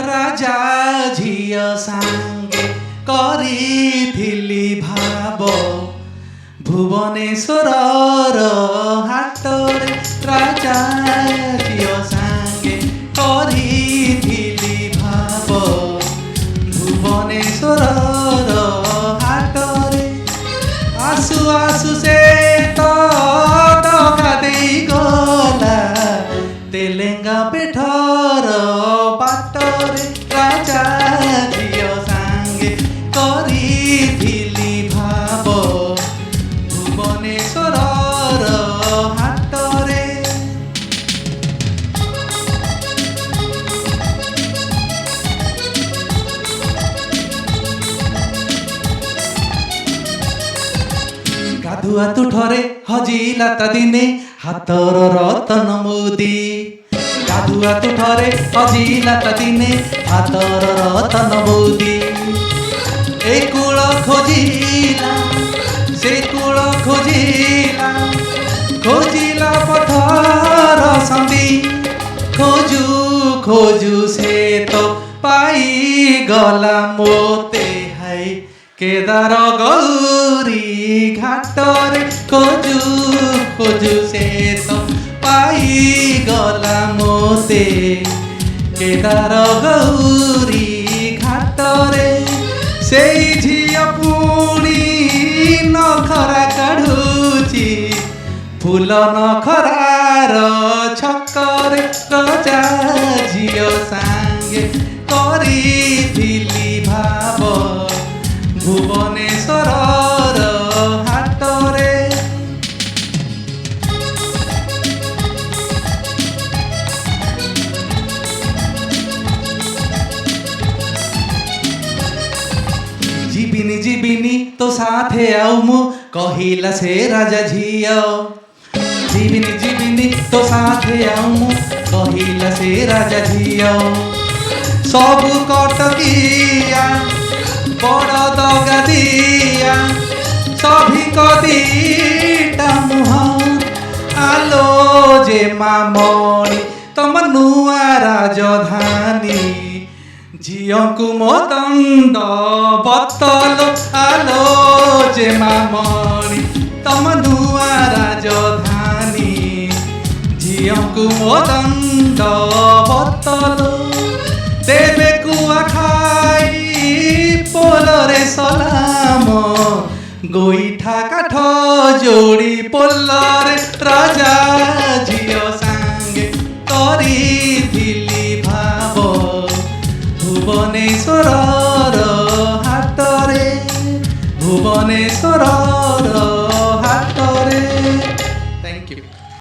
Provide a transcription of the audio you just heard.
राजा झियो सांगे करिथिली भाव भुवनेश्वर हाटरे राजा झियो सांगे करिथिली भाव भुवनेश्वर हाटरे आसु आसु से तो टका देई गला तेलेंगा पेठर बाटरे राजा झियो सांगे करिथिली भाव भुवनेश्वर हाटरे गाधुआ तुठरे हजिला ता दिने हातर रतन मुदी गाधुआ तुठरे हजिला ता दिने हातर रतन मुदी ए कूल खोजिला से कूल खोजिला खोजिला पथर संदी खोजू खोजू से तो पाई गला मोते हाय केदार गौरी घाटरे खोजू खोजू से तो पाई गला मोते केदार गौरी घाटरे से झिया पुणी नखरा काढुची फूल नखरार छकरे राजा झियो सांगे करिथिली भाव भुवनेश्वर हाटरे जीबिनी जीबिनी तो साथे आउ मु कहिला से राजा झियो जीबिनी जीबिनी तो साथे आउ मु कहिला से राजा झियो सब कटकिया बड़ दगा दिया सभी को दीटा मुह आलो जे मामणी तम नुआ राजधानी झियो को मोदंड बतल आलो जे मामणी तम नुआ राजधानी झियो को मोदंड बतल देवे कुआ खाई पोलरे सलाम गोईठा काठ जोड़ी पोलरे राजा झियो सांगे करिथिली भाव भुवनेश्वर हाटरे भुवनेश्वर